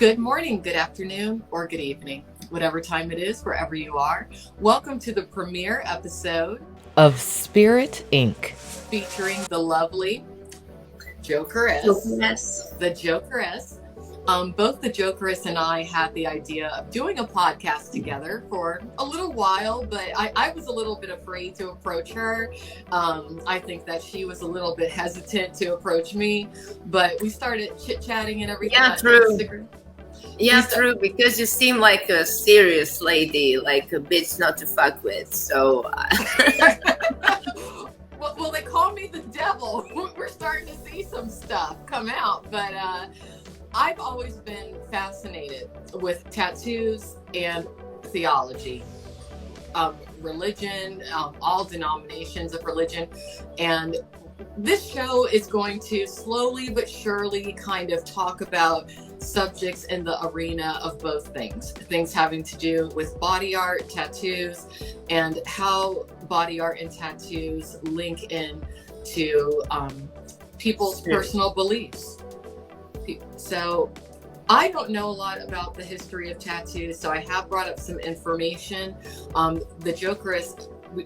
Good morning, good afternoon, or good evening, whatever time it is, wherever you are. Welcome to the premiere episode of Spirit Inc. featuring the lovely Jokeress, the Jokeress. Both the Jokeress and I had the idea of doing a podcast together for a little while, but I was a little bit afraid to approach her. I think that she was a little bit hesitant to approach me, but we started chit-chatting and everything. Yeah, true. Yeah, true, because you seem like a serious lady, like a bitch not to fuck with, so... Well, they call me the devil. We're starting to see some stuff come out, but I've always been fascinated with tattoos and theology, religion, all denominations of religion, and this show is going to slowly but surely kind of talk about subjects in the arena of both things having to do with body art, tattoos, and how body art and tattoos link in to people's personal beliefs. So I don't know a lot about the history of tattoos, so I have brought up some information. The Jokeress,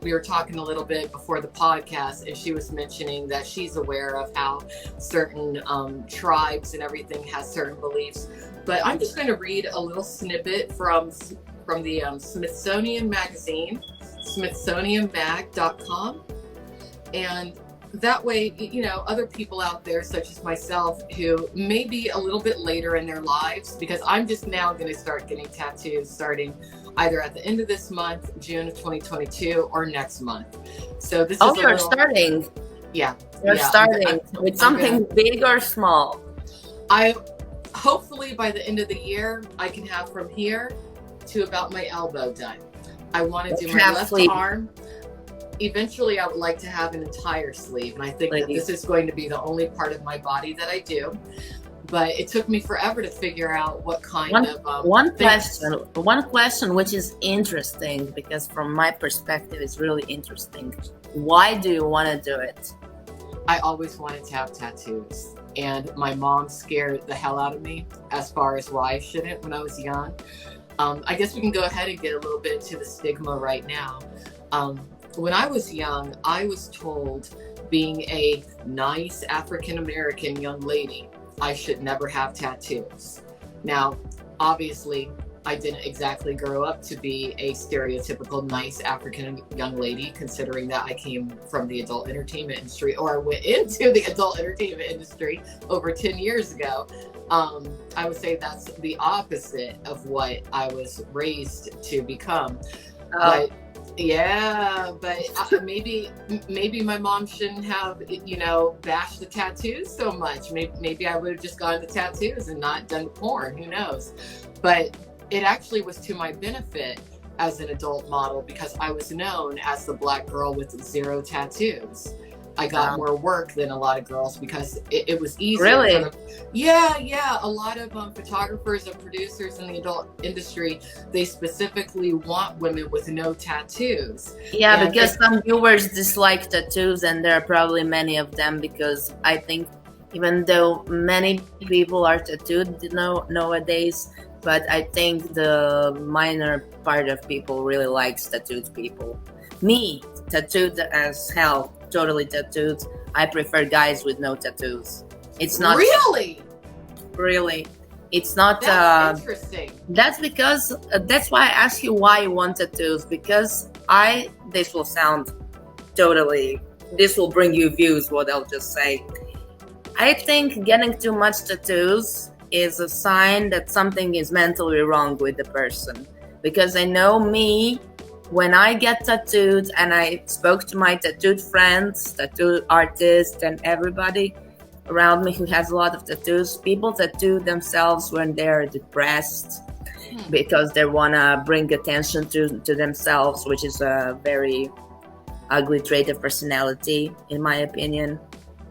we were talking a little bit before the podcast, and she was mentioning that she's aware of how certain tribes and everything has certain beliefs. But I'm just going to read a little snippet from the Smithsonian magazine, smithsonianmag.com. And that way, you know, other people out there, such as myself, who may be a little bit later in their lives, because I'm just now going to start getting tattoos starting either at the end of this month, June of 2022, or next month. So this is you're starting. Yeah. You're starting with something big or small? Hopefully by the end of the year, I can have from here to about my elbow done. I want to do my left arm. Eventually, I would like to have an entire sleeve, and I think that this is going to be the only part of my body that I do. But it took me forever to figure out what kind of one question which is interesting, because from my perspective it's really interesting. Why do you want to do it? I always wanted to have tattoos, and my mom scared the hell out of me as far as why I shouldn't when I was young. I guess we can go ahead and get a little bit into the stigma right now. When I was young, I was told, being a nice African American young lady, I should never have tattoos. Now, obviously, I didn't exactly grow up to be a stereotypical nice African young lady, considering that I came from the adult entertainment industry, or went into the adult entertainment industry over 10 years ago. I would say that's the opposite of what I was raised to become. But maybe my mom shouldn't have, bashed the tattoos so much. Maybe I would have just gone to tattoos and not done porn. Who knows? But it actually was to my benefit as an adult model, because I was known as the black girl with 0 tattoos. I got more work than a lot of girls because it was easier. Really? Yeah. A lot of photographers and producers in the adult industry, they specifically want women with no tattoos. Yeah, and because some viewers dislike tattoos, and there are probably many of them, because I think even though many people are tattooed nowadays, but I think the minor part of people really likes tattooed people. Me, tattooed as hell. Totally tattooed. I prefer guys with no tattoos. It's not really. It's not. That's interesting. That's because that's why I ask you why you want tattoos. Because this will bring you views. What I'll just say. I think getting too much tattoos is a sign that something is mentally wrong with the person. Because I know me. When I get tattooed, and I spoke to my tattooed friends, tattoo artists, and everybody around me who has a lot of tattoos, people tattoo themselves when they're depressed because they want to bring attention to themselves, which is a very ugly trait of personality, in my opinion.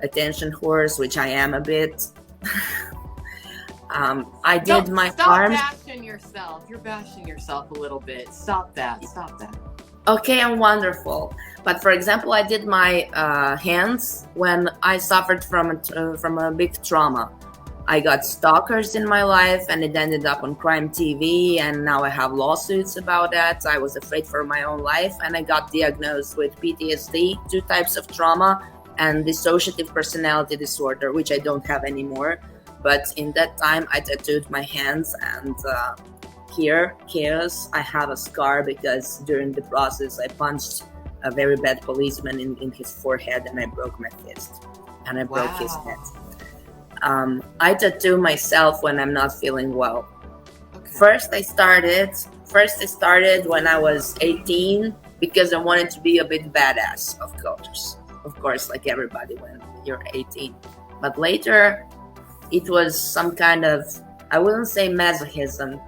Attention whores, which I am a bit. I did my arms. Stop bashing yourself. You're bashing yourself a little bit. Stop that. Okay, I'm wonderful. But for example, I did my hands when I suffered from a big trauma. I got stalkers in my life, and it ended up on crime TV, and now I have lawsuits about that. I was afraid for my own life, and I got diagnosed with PTSD, 2 types of trauma, and dissociative personality disorder, which I don't have anymore. But in that time, I tattooed my hands, and here, chaos, I have a scar because during the process, I punched a very bad policeman in his forehead, and I broke my fist, and I broke his head. I tattoo myself when I'm not feeling well. Okay. First I started when I was 18 because I wanted to be a bit badass, of course, like everybody when you're 18. But later, it was some kind of, I wouldn't say masochism.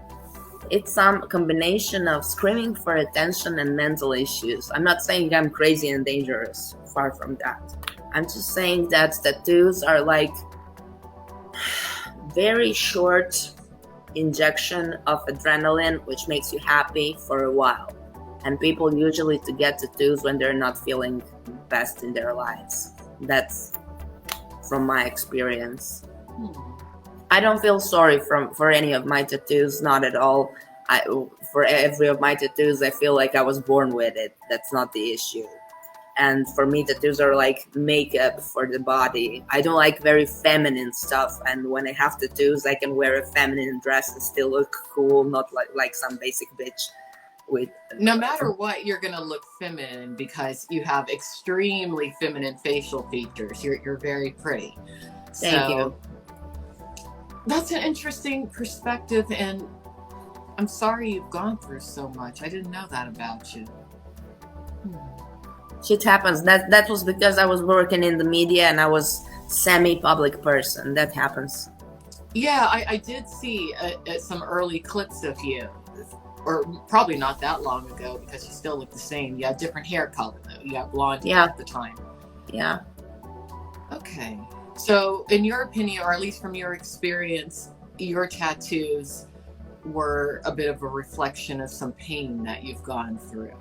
It's some combination of screaming for attention and mental issues. I'm not saying I'm crazy and dangerous, far from that. I'm just saying that tattoos are like very short injection of adrenaline, which makes you happy for a while. And people usually to get tattoos when they're not feeling best in their lives. That's from my experience. I don't feel sorry for any of my tattoos, not at all. For every of my tattoos, I feel like I was born with it. That's not the issue. And for me, tattoos are like makeup for the body. I don't like very feminine stuff. And when I have tattoos, I can wear a feminine dress and still look cool, not like some basic bitch. With no matter what, you're gonna look feminine because you have extremely feminine facial features. You're very pretty. Thank you. That's an interesting perspective, and I'm sorry you've gone through so much. I didn't know that about you. Shit happens. That was because I was working in the media and I was semi-public person. That happens. Yeah, I did see some early clips of you, or probably not that long ago because you still look the same. You have different hair color though. You have blonde hair at the time. Yeah. Okay. So in your opinion, or at least from your experience, your tattoos were a bit of a reflection of some pain that you've gone through.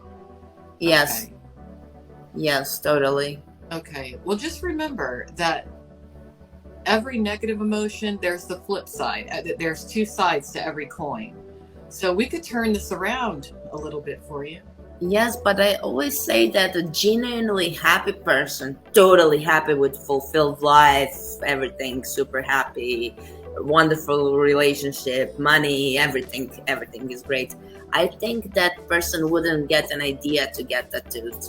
Yes. Okay. Yes, totally. Okay. Well, just remember that every negative emotion, there's the flip side. There's 2 sides to every coin. So we could turn this around a little bit for you. Yes, but I always say that a genuinely happy person, totally happy with fulfilled life, everything, super happy, wonderful relationship, money, everything is great. I think that person wouldn't get an idea to get tattooed.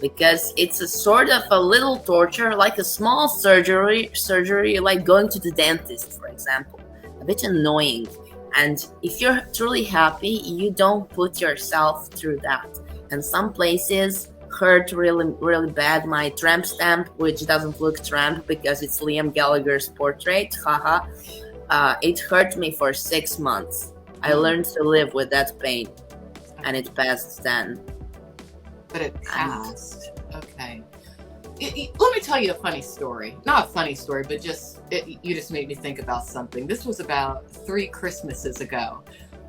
Because it's a sort of a little torture, like a small surgery, like going to the dentist, for example. A bit annoying. And if you're truly happy, you don't put yourself through that. And some places hurt really, really bad. My tramp stamp, which doesn't look tramp because it's Liam Gallagher's portrait, haha. It hurt me for 6 months. I learned to live with that pain, and it passed then. But it passed. Okay. Let me tell you a funny story. Not a funny story, but you just made me think about something. This was about 3 Christmases ago.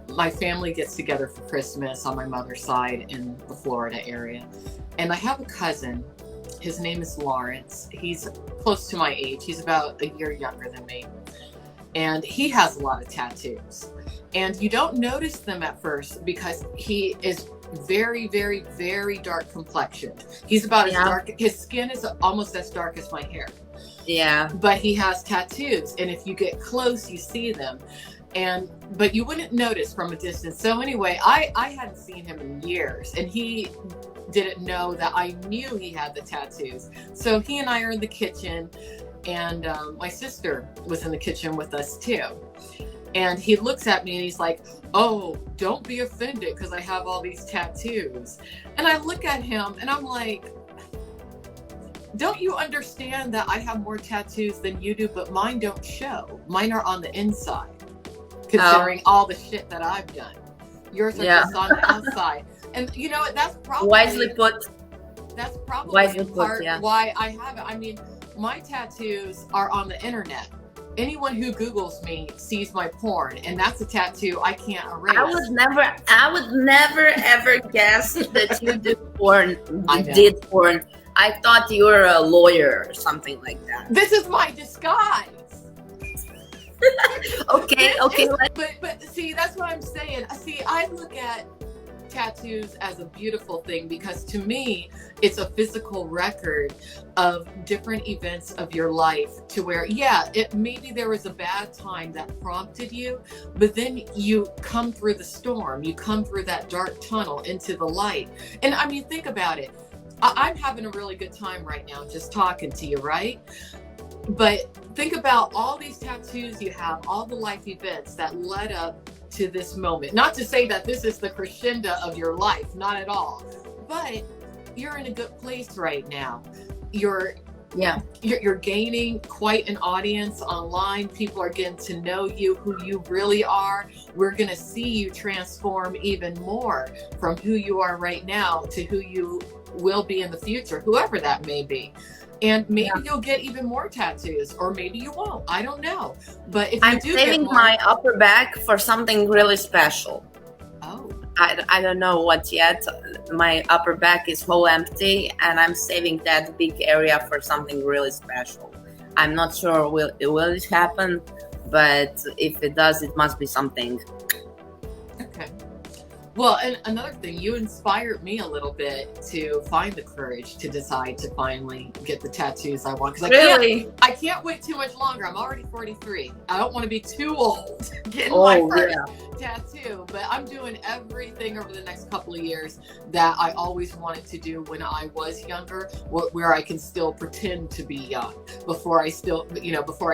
My family gets together for Christmas on my mother's side in the Florida area. And I have a cousin. His name is Lawrence. He's close to my age. He's about a year younger than me. And he has a lot of tattoos. And you don't notice them at first because he is very, very, very dark complexioned. He's about as dark. His skin is almost as dark as my hair. Yeah. But he has tattoos, and if you get close, you see them. But you wouldn't notice from a distance. So anyway, I hadn't seen him in years, and he didn't know that I knew he had the tattoos. So he and I are in the kitchen, and my sister was in the kitchen with us too. And he looks at me and he's like, "Oh, don't be offended because I have all these tattoos." And I look at him and I'm like, "Don't you understand that I have more tattoos than you do, but mine don't show. Mine are on the inside, considering all the shit that I've done. Yours are just on the outside." And you know what? That's probably wisely put. That's probably Wisely part put, why I have it. I mean, my tattoos are on the internet. Anyone who Googles me sees my porn, and that's a tattoo I can't erase. I would never ever guess that you did porn. Did porn. I thought you were a lawyer or something like that. This is my disguise. Okay, okay. But see, that's what I'm saying. See, I look at tattoos as a beautiful thing because to me it's a physical record of different events of your life, to where it maybe there was a bad time that prompted you, but then you come through the storm, you come through that dark tunnel into the light. And I mean, think about it. I'm having a really good time right now just talking to you, right? But think about all these tattoos you have, all the life events that led up to this moment. Not to say that this is the crescendo of your life, not at all. But you're in a good place right now. You're gaining quite an audience online. People are getting to know you, who you really are. We're going to see you transform even more from who you are right now to who you will be in the future, whoever that may be. And maybe you'll get even more tattoos, or maybe you won't. I don't know. But if I'm you do saving get more, my upper back for something really special. Oh. I don't know what yet. My upper back is whole empty, and I'm saving that big area for something really special. I'm not sure will it happen, but if it does, it must be something. Okay. Well, and another thing, you inspired me a little bit to find the courage to decide to finally get the tattoos I want. Because I can't wait too much longer. I'm already 43. I don't want to be too old getting my first tattoo. But I'm doing everything over the next couple of years that I always wanted to do when I was younger, where I can still pretend to be young before I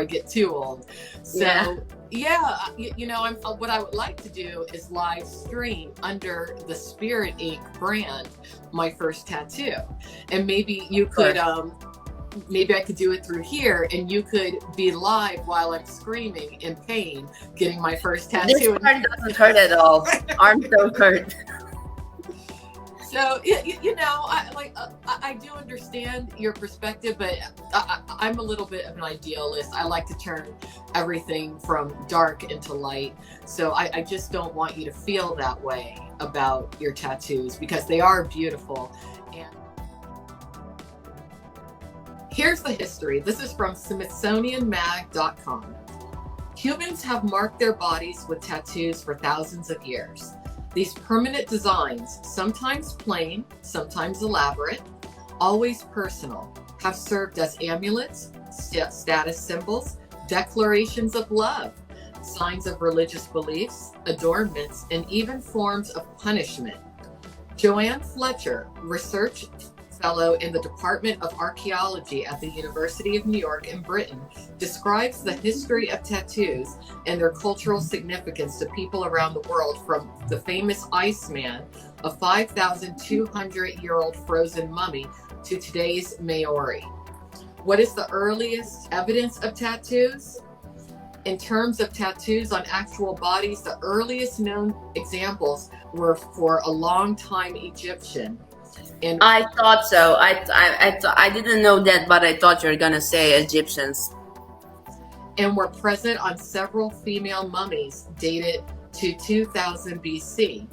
get too old. So. What I would like to do is live stream under the Spirit Ink brand my first tattoo, and maybe you could, maybe I could do it through here, and you could be live while I'm screaming in pain getting my first tattoo. This part doesn't hurt at all. Arms don't hurt. So I do understand your perspective, but I'm a little bit of an idealist. I like to turn everything from dark into light. So I just don't want you to feel that way about your tattoos, because they are beautiful. And here's the history. This is from SmithsonianMag.com. Humans have marked their bodies with tattoos for thousands of years. These permanent designs, sometimes plain, sometimes elaborate, always personal, have served as amulets, status symbols, declarations of love, signs of religious beliefs, adornments, and even forms of punishment. Joanne Fletcher, research fellow in the Department of Archaeology at the University of New York in Britain, describes the history of tattoos and their cultural significance to people around the world, from the famous Iceman, a 5,200-year-old frozen mummy, to today's Maori. What is the earliest evidence of tattoos? In terms of tattoos on actual bodies, the earliest known examples were for a long-time Egyptian. And I thought so. I didn't know that, but I thought you were gonna say Egyptians. And were present on several female mummies dated to 2000 BC.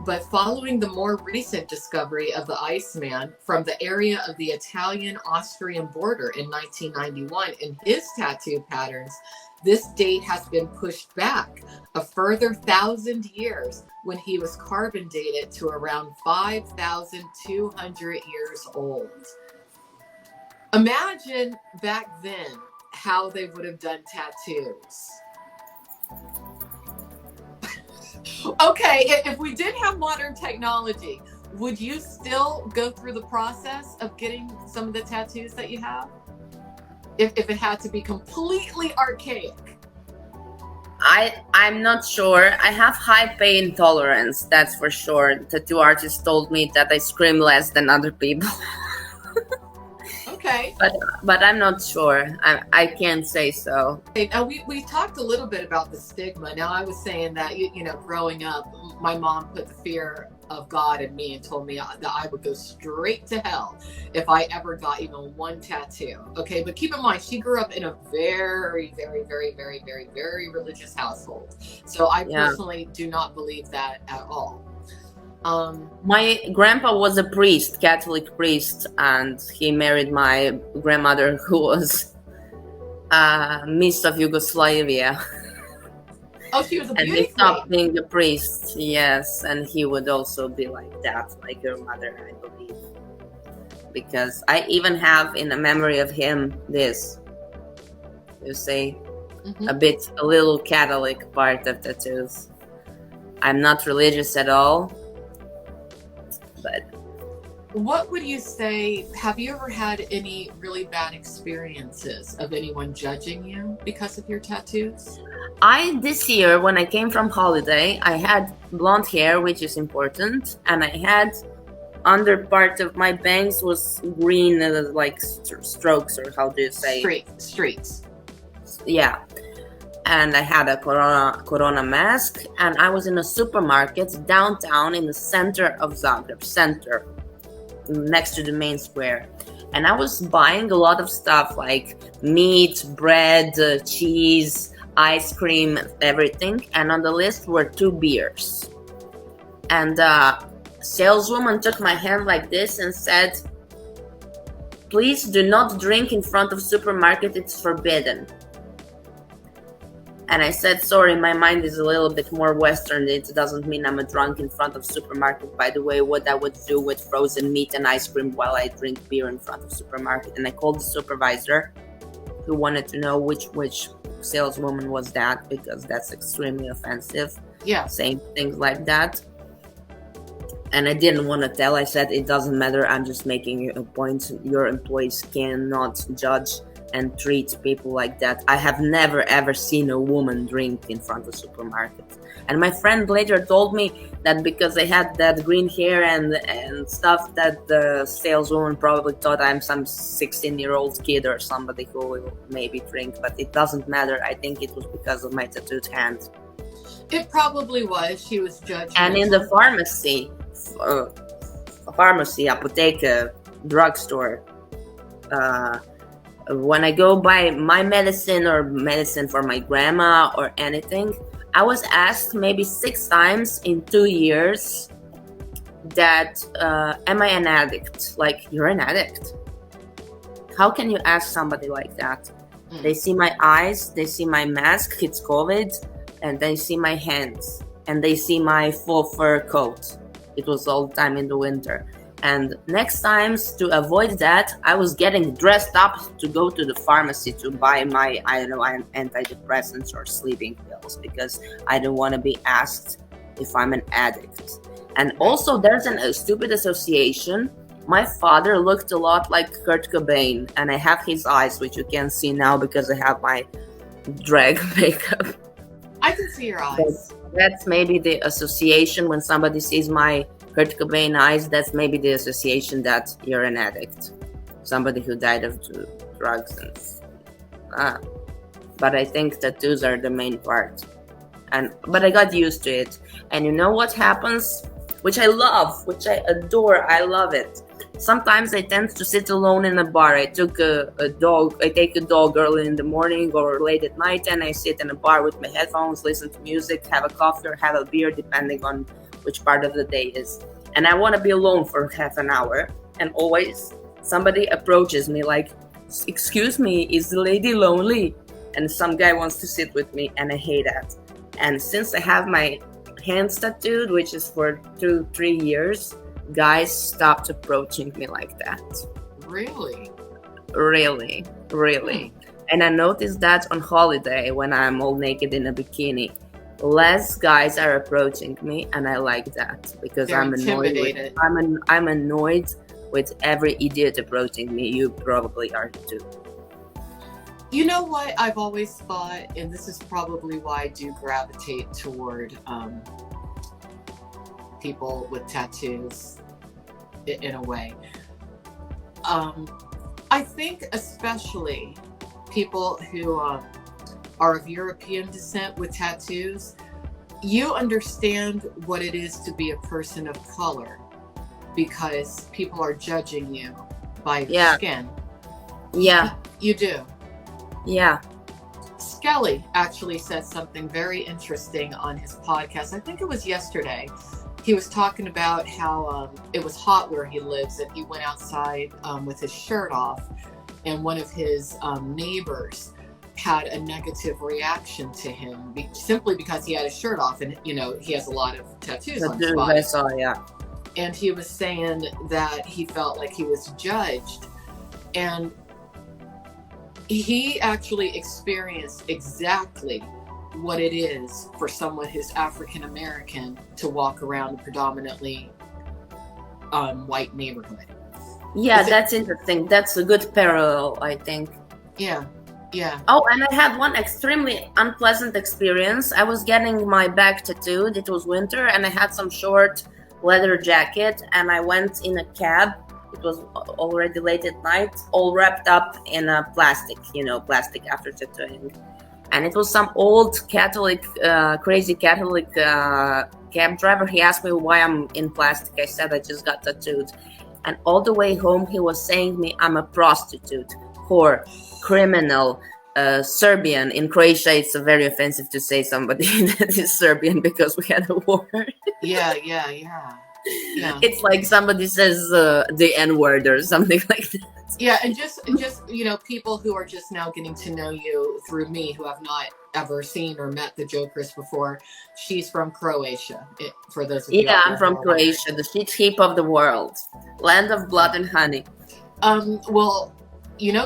But following the more recent discovery of the Iceman from the area of the Italian-Austrian border in 1991 in his tattoo patterns, this date has been pushed back a further 1,000 years, when he was carbon dated to around 5,200 years old. Imagine back then how they would have done tattoos. Okay, if we did have modern technology, would you still go through the process of getting some of the tattoos that you have? If it had to be completely archaic? I'm not sure. I have high pain tolerance, that's for sure. Tattoo artist told me that I scream less than other people. Okay. But I'm not sure. I can't say so. Okay, now we talked a little bit about the stigma. Now, I was saying that growing up, my mom put the fear of God in me and told me that I would go straight to hell if I ever got even one tattoo. Okay, but keep in mind, she grew up in a very, very, very, very, very, very religious household. So I personally do not believe that at all. My grandpa was a priest, Catholic priest, and he married my grandmother, who was Miss of Yugoslavia. Oh, she was a And beauty he stopped queen. being a priest, yes, and he would also be like that, like your mother, I believe. Because I even have in a memory of him this, you say, a little Catholic part of tattoos. I'm not religious at all, but What would you say? Have you ever had any really bad experiences of anyone judging you because of your tattoos? this year when I came from holiday, I had blonde hair, which is important, and I had under part of my bangs was green, like strokes, or how do you say? Streaks. Yeah. And I had a corona mask, and I was in a supermarket downtown in the center of Zagreb, next to the main square. And I was buying a lot of stuff like meat, bread, cheese, ice cream, everything. And on the list were 2 beers. And saleswoman took my hand like this and said, "Please do not drink in front of supermarket, it's forbidden." And I said, "Sorry, my mind is a little bit more Western. It doesn't mean I'm a drunk in front of supermarket. By the way, what I would do with frozen meat and ice cream while I drink beer in front of supermarket." And I called the supervisor, who wanted to know which saleswoman was that, because that's extremely offensive. Yeah. Saying things like that. And I didn't want to tell. I said, "It doesn't matter. I'm just making a point. Your employees cannot judge and treat people like that. I have never ever seen a woman drink in front of supermarket." And my friend later told me that because I had that green hair and stuff, that the saleswoman probably thought I'm some 16-year-old kid or somebody who will maybe drink, but it doesn't matter. I think it was because of my tattooed hand. It probably was. She was judged. And in the pharmacy, apotheke, drugstore, when I go buy my medicine or medicine for my grandma or anything, I was asked maybe 6 times in 2 years that, am I an addict? Like, you're an addict? How can you ask somebody like that? They see my eyes, they see my mask, it's COVID, and they see my hands, and they see my full fur coat. It was all the time in the winter. And next times, to avoid that, I was getting dressed up to go to the pharmacy to buy my, antidepressants or sleeping pills, because I don't want to be asked if I'm an addict. And also, there's a stupid association. My father looked a lot like Kurt Cobain, and I have his eyes, which you can't see now because I have my drag makeup. I can see your eyes. That's maybe the association. When somebody sees my Kurt Cobain eyes, that's maybe the association that you're an addict, somebody who died of drugs. But I think tattoos are the main part, but I got used to it. And you know what happens, which I love, which I adore, I love it. Sometimes I tend to sit alone in a bar. I take a dog early in the morning or late at night, and I sit in a bar with my headphones, listen to music, have a coffee or have a beer, depending on which part of the day is. And I want to be alone for half an hour, and always somebody approaches me like, "Excuse me, is the lady lonely?" And some guy wants to sit with me, and I hate that. And since I have my hands tattooed, which is for 2-3 years, guys stopped approaching me like that. Really? Really. And I noticed that on holiday when I'm all naked in a bikini. Less guys are approaching me, and I like that, because They're I'm intimidated. I'm annoyed with every idiot approaching me. You probably are too. You know what I've always thought, and this is probably why I do gravitate toward people with tattoos in a way. I think especially people who are of European descent with tattoos, you understand what it is to be a person of color, because people are judging you by your skin. Yeah. You do. Yeah. Skelly actually said something very interesting on his podcast. I think it was yesterday. He was talking about how it was hot where he lives, and he went outside with his shirt off, and one of his neighbors had a negative reaction to him simply because he had his shirt off, and he has a lot of tattoos on his body. I saw, yeah. And he was saying that he felt like he was judged, and he actually experienced exactly what it is for someone who's African American to walk around a predominantly white neighborhood. Yeah, that's interesting. That's a good parallel, I think. Yeah. Oh, and I had one extremely unpleasant experience. I was getting my back tattooed. It was winter, and I had some short leather jacket, and I went in a cab. It was already late at night, all wrapped up in a plastic after tattooing. And it was some old Catholic, crazy Catholic cab driver. He asked me why I'm in plastic. I said I just got tattooed. And all the way home, he was saying to me, I'm a prostitute, whore, criminal, Serbian. In Croatia, it's very offensive to say somebody that is Serbian because we had a war. Yeah. It's like somebody says the N-word or something like that. Yeah, and just people who are just now getting to know you through me, who have not ever seen or met the Jokeress before. She's from Croatia. For those of you, I'm from Croatia, the shit heap of the world, land of blood and honey. Well,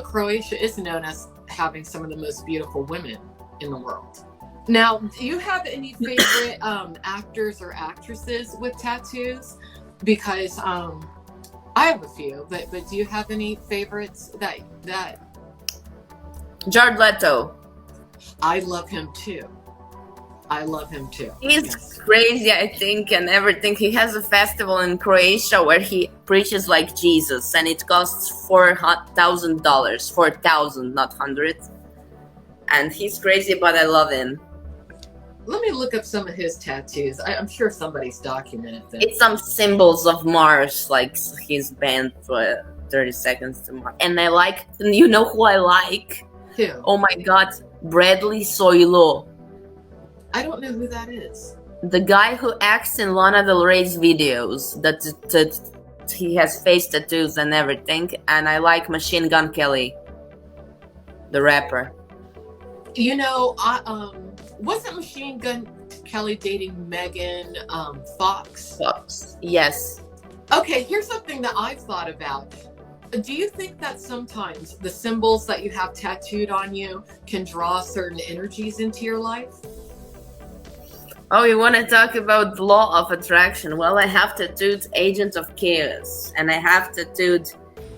Croatia is known as having some of the most beautiful women in the world. Now, do you have any favorite actors or actresses with tattoos? Because I have a few, but do you have any favorites that Jared Leto. I love him too. He's crazy, I think, and everything. He has a festival in Croatia where he preaches like Jesus, and it costs $4,000. 4,000, not hundreds. And he's crazy, but I love him. Let me look up some of his tattoos. I'm sure somebody's documented them. It's some symbols of Mars, like his band for 30 Seconds to Mars. And I like, you know who I like? Who? Oh my God, Bradley Soilo. I don't know who that is. The guy who acts in Lana Del Rey's videos. That he has face tattoos and everything. And I like Machine Gun Kelly, the rapper. Wasn't Machine Gun Kelly dating Megan Fox? Fox, yes. Okay, here's something that I've thought about. Do you think that sometimes the symbols that you have tattooed on you can draw certain energies into your life? Oh, you want to talk about the law of attraction? Well, I have tattooed Agent of Chaos, and I have tattooed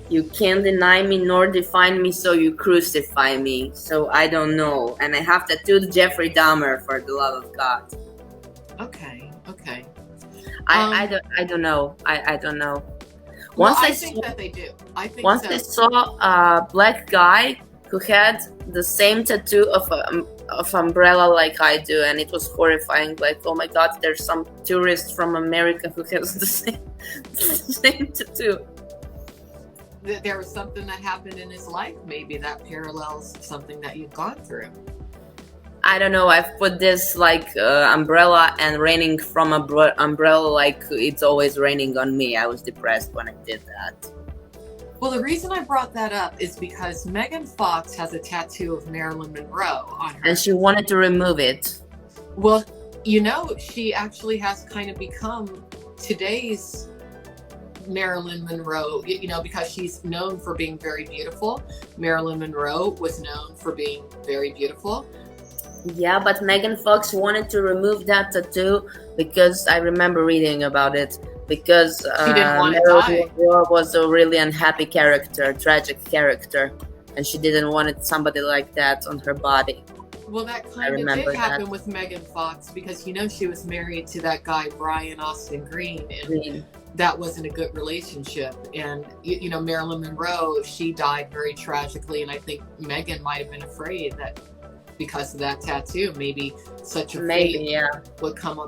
You Can't Deny Me nor Define Me, So You Crucify Me. So I don't know. And I have tattooed Jeffrey Dahmer, for the love of God. Okay. I don't know. I don't know. I think that they do. I think once so. I saw a black guy who had the same tattoo of umbrella like I do, and it was horrifying. Like, oh my God, there's some tourist from America who has the same tattoo. There was something that happened in his life. Maybe that parallels something that you've gone through. I don't know. I've put this like umbrella and raining from umbrella like it's always raining on me. I was depressed when I did that. Well, the reason I brought that up is because Megan Fox has a tattoo of Marilyn Monroe on her. And she wanted to remove it. Well, she actually has kind of become today's Marilyn Monroe, because she's known for being very beautiful. Marilyn Monroe was known for being very beautiful. Yeah, but Megan Fox wanted to remove that tattoo because I remember reading about it. Because she didn't want to die. Monroe was a really unhappy character, tragic character, and she didn't want somebody like that on her body. Well, that kind of did happen with Megan Fox because she was married to that guy Brian Austin Green, and that wasn't a good relationship. And Marilyn Monroe, she died very tragically, and I think Megan might have been afraid that because of that tattoo, maybe such a fate would come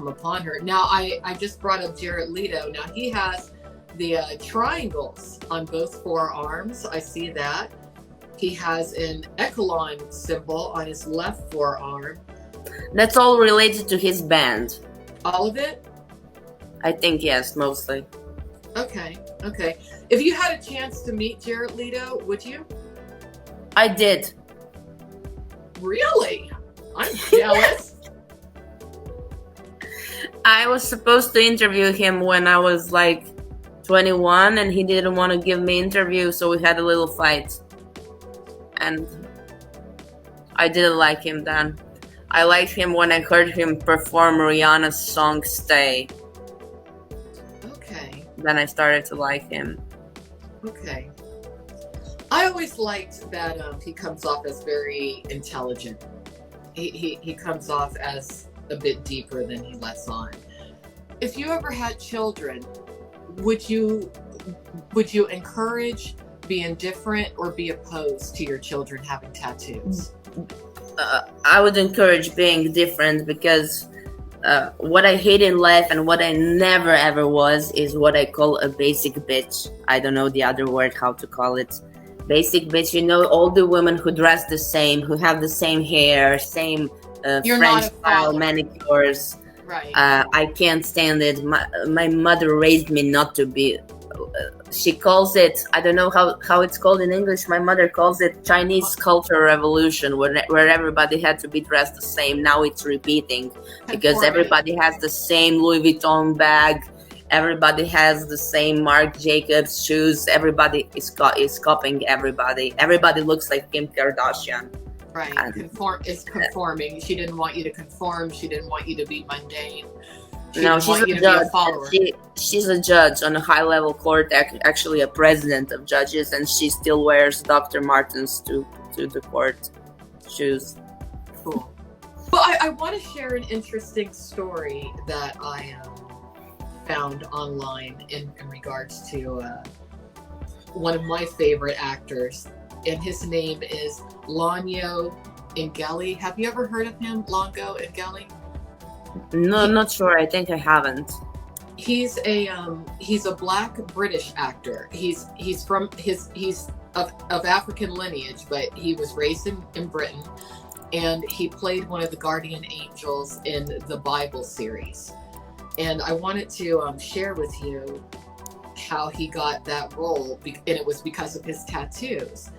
upon her. Now, I just brought up Jared Leto. Now he has the triangles on both forearms. I see that. He has an echelon symbol on his left forearm. That's all related to his band. All of it? I think yes, mostly. Okay. If you had a chance to meet Jared Leto, would you? I did. Really? I'm jealous. I was supposed to interview him when I was like 21, and he didn't want to give me interview, so we had a little fight. And I didn't like him then. I liked him when I heard him perform Rihanna's song Stay. Okay. Then I started to like him. Okay. I always liked that he comes off as very intelligent. He comes off as a bit deeper than he lets on. If you ever had children, would you encourage, be indifferent, or be opposed to your children having tattoos? I would encourage being different, because what I hate in life and what I never ever was is what I call a basic bitch. I don't know the other word how to call it. Basic bitch, you know, all the women who dress the same, who have the same hair, same French style manicures. Right. I can't stand it. My mother raised me not to be. She calls it, I don't know how it's called in English. My mother calls it Chinese Cultural Revolution, where everybody had to be dressed the same. Now it's repeating because everybody has the same Louis Vuitton bag. Everybody has the same Marc Jacobs shoes. Everybody is copying everybody. Everybody looks like Kim Kardashian. Right. Conforming. She didn't want you to conform. She didn't want you to be mundane. No, she's a judge. She's a judge on a high-level court, actually a president of judges, and she still wears Dr. Martens to the court shoes. Cool. Well, I want to share an interesting story that I found online in regards to one of my favorite actors, and his name is Longo Ingeli. Have you ever heard of him, Longo Ingeli? No, not sure. I think I haven't. He's a Black British actor. He's of African lineage, but he was raised in Britain, and he played one of the guardian angels in the Bible series. And I wanted to share with you how he got that role, and it was because of his tattoos.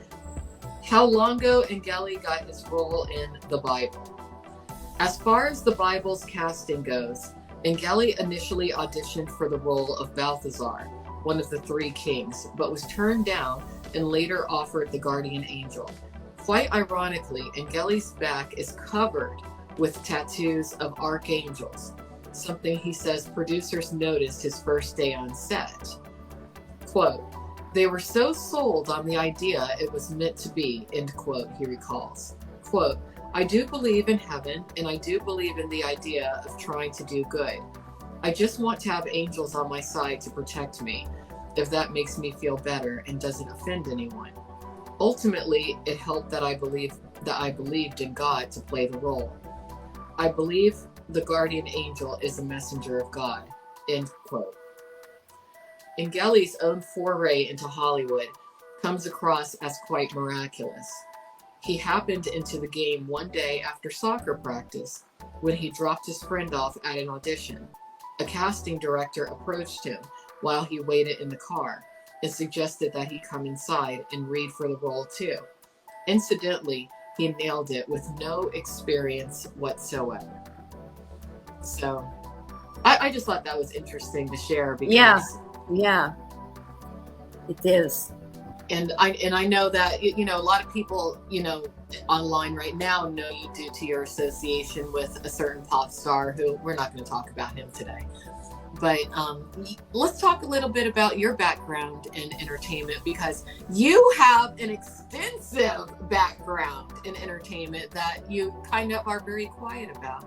How Longo Ingeli got his role in the Bible. As far as the Bible's casting goes, Ingeli initially auditioned for the role of Balthazar, one of the three kings, but was turned down and later offered the guardian angel. Quite ironically, Ingeli's back is covered with tattoos of archangels, something he says producers noticed his first day on set. Quote, "They were so sold on the idea it was meant to be," end quote, he recalls. Quote, "I do believe in heaven, and I do believe in the idea of trying to do good. I just want to have angels on my side to protect me, if that makes me feel better and doesn't offend anyone. Ultimately, it helped that I believed in God to play the role. I believe the guardian angel is a messenger of God," end quote. Ingeli's own foray into Hollywood comes across as quite miraculous. He happened into the game one day after soccer practice when he dropped his friend off at an audition. A casting director approached him while he waited in the car and suggested that he come inside and read for the role too. Incidentally, he nailed it with no experience whatsoever. So, I just thought that was interesting to share because yeah, it is. And I know that, you know, a lot of people, you know, online right now know you due to your association with a certain pop star who we're not going to talk about him today. But let's talk a little bit about your background in entertainment, because you have an extensive background in entertainment that you kind of are very quiet about.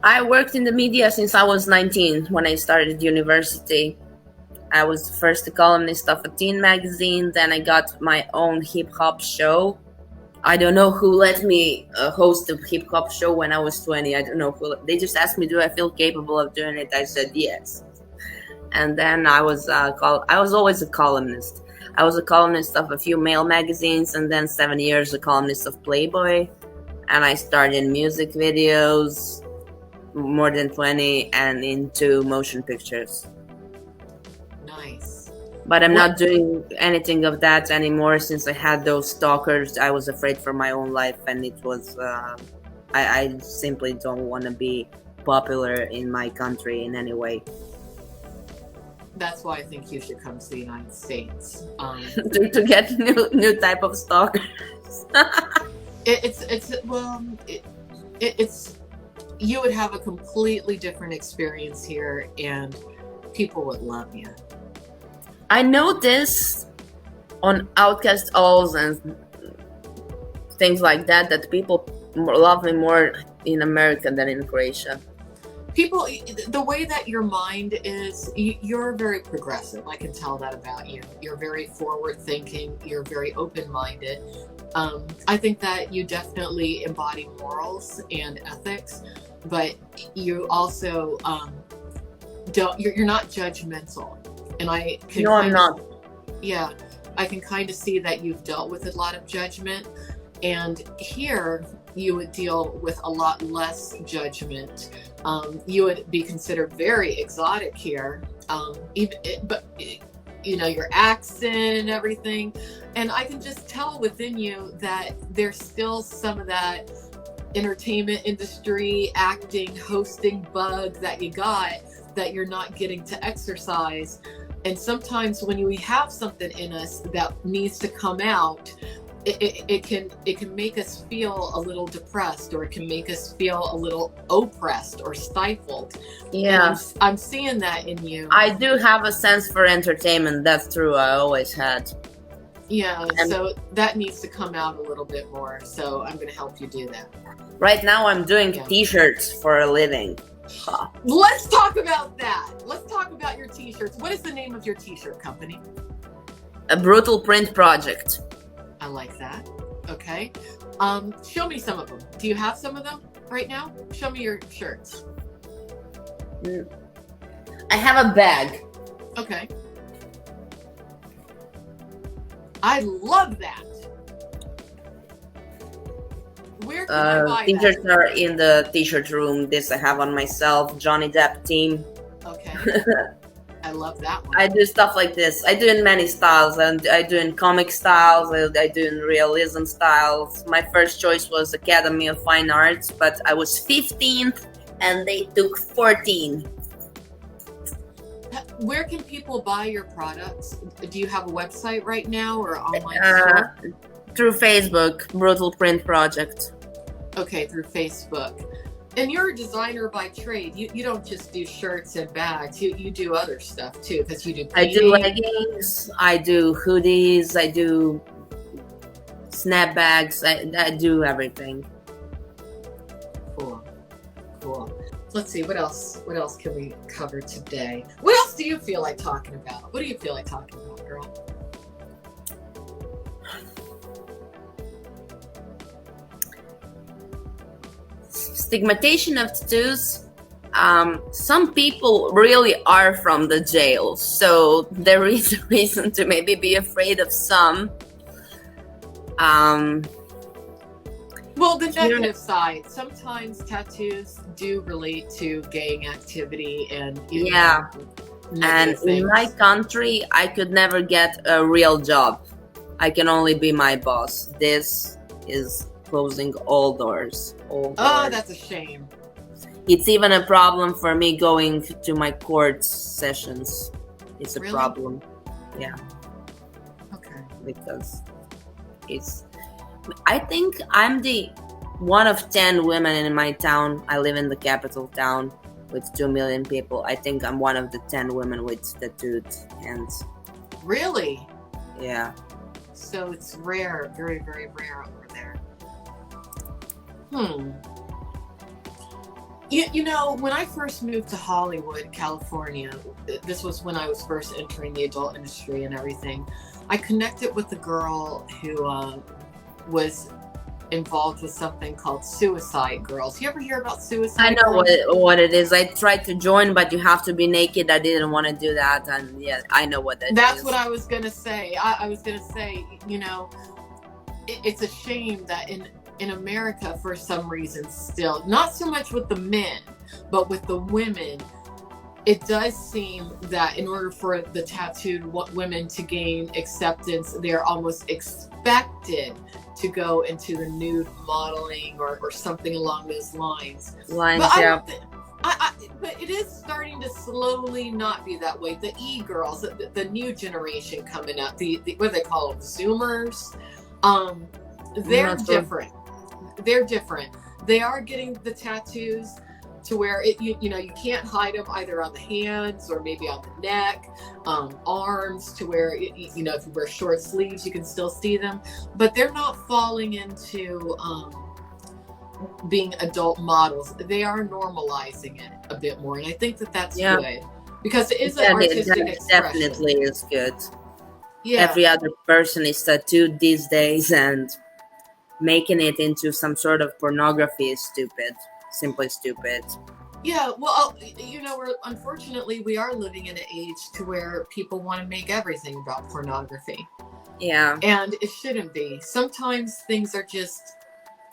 I worked in the media since I was 19 when I started university. I was first a columnist of a teen magazine, then I got my own hip-hop show. I don't know who let me host a hip-hop show when I was 20. I don't know who. They just asked me, do I feel capable of doing it? I said yes. And then I was always a columnist. I was a columnist of a few male magazines, and then 7 years a columnist of Playboy. And I starred in music videos, more than 20, and into motion pictures. Nice. But I'm What? not doing anything of that anymore since I had those stalkers. I was afraid for my own life, and it was. I simply don't want to be popular in my country in any way. That's why I think you should come to the United States. to get new type of stalkers. It's you would have a completely different experience here, and people would love you. I notice on Outcast Alls and things like that people love me more in America than in Croatia. People, the way that your mind is, you're very progressive. I can tell that about you. You're very forward thinking. You're very open-minded. I think that you definitely embody morals and ethics, but you also you're not judgmental. And I can I'm not. Yeah, I can kind of see that you've dealt with a lot of judgment, and here you would deal with a lot less judgment. You would be considered very exotic here, but your accent and everything, and I can just tell within you that there's still some of that entertainment industry acting, hosting bug that you got that you're not getting to exercise. And sometimes when we have something in us that needs to come out, it can make us feel a little depressed, or it can make us feel a little oppressed or stifled. Yeah, I'm seeing that in you. I do have a sense for entertainment. That's true. I always had. Yeah, so that needs to come out a little bit more. So I'm going to help you do that. Right now, I'm doing T-shirts for a living. Huh. Let's talk about that. Let's talk about your T-shirts. What is the name of your T-shirt company? A Brutal Print Project. I like that. Okay. Show me some of them. Do you have some of them right now? Show me your shirts. I have a bag. Okay. I love that. Where can I buy T-shirts that? are in the T-shirt room. This I have on myself. Johnny Depp team. Okay. I love that one. I do stuff like this. I do in many styles, and I do in comic styles. I do in realism styles. My first choice was Academy of Fine Arts, but I was 15th, and they took 14. Where can people buy your products? Do you have a website right now or online store? Through Facebook, Brutal Print Project. Okay, through Facebook. And you're a designer by trade. You don't just do shirts and bags. You do other stuff too, because you do painting. I do leggings. I do hoodies. I do snapbacks. I do everything. Cool. Let's see, what else can we cover today? What else do you feel like talking about? What do you feel like talking about, girl? Stigmatization of tattoos. Some people really are from the jail, so there is a reason to maybe be afraid of some. Well, the negative side. Sometimes tattoos do relate to gang activity and and in my country, I could never get a real job. I can only be my boss. This is closing all doors. Oh, that's a shame. It's even a problem for me going to my court sessions. It's a problem. Yeah. Okay. Because I think I'm the one of 10 women in my town. I live in the capital town with 2 million people. I think I'm one of the 10 women with tattooed hands. Really? Yeah. So it's rare, very, very rare over there. You know, when I first moved to Hollywood, California, this was when I was first entering the adult industry and everything, I connected with a girl who was involved with something called Suicide Girls. You ever hear about Suicide I know Girls? what it is. I tried to join, but you have to be naked. I didn't want to do that. And yeah, I know what that is. That's what I was going to say. I was going to say, you know, it's a shame that in America, for some reason, still, not so much with the men, but with the women, it does seem that in order for the tattooed women to gain acceptance, they're almost expected to go into the nude modeling or something along those lines. But it is starting to slowly not be that way. The e-girls, the new generation coming up, the what do they call them, Zoomers? They're different. They're different. They are getting the tattoos to where you can't hide them either on the hands or maybe on the neck, arms, to where if you wear short sleeves you can still see them, but they're not falling into being adult models. They are normalizing it a bit more, and I think that's good, because it is an artistic expression. Definitely is good. Yeah. Every other person is tattooed these days, and making it into some sort of pornography is stupid. Simply stupid. Yeah, well, unfortunately we are living in an age to where people want to make everything about pornography. Yeah. And it shouldn't be. Sometimes things are just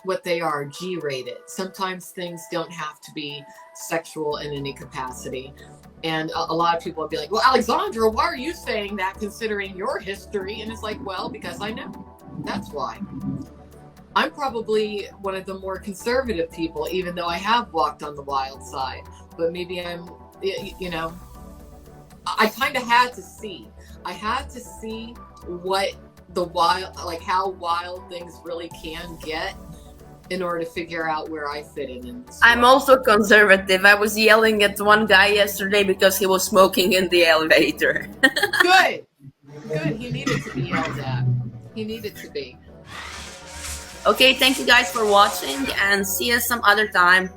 what they are, G-rated. Sometimes things don't have to be sexual in any capacity. And a lot of people will be like, well, Alexandra, why are you saying that considering your history? And it's like, well, because I know. That's why. I'm probably one of the more conservative people, even though I have walked on the wild side. But maybe I kind of had to see. I had to see what the wild, like how wild things really can get, in order to figure out where I fit in this I'm also conservative. I was yelling at one guy yesterday because he was smoking in the elevator. Good. He needed to be yelled at. He needed to be. Okay, thank you guys for watching, and see us some other time.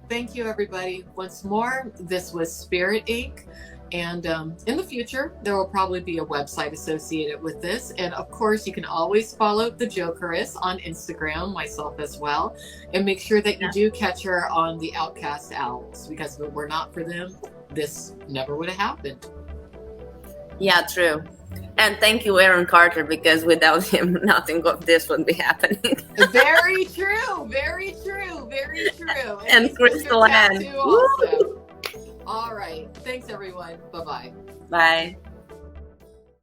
Thank you, everybody. Once more, this was Spirit Inc. And in the future, there will probably be a website associated with this. And of course, you can always follow the Jokeress on Instagram, myself as well. And make sure that you do catch her on the Outcast albums, because if it were not for them, this never would have happened. Yeah, true. And thank you, Aaron Carter, because without him, nothing of this would be happening. Very true. Very true. Very true. And Crystal Ann. Also. All right. Thanks, everyone. Bye-bye. Bye.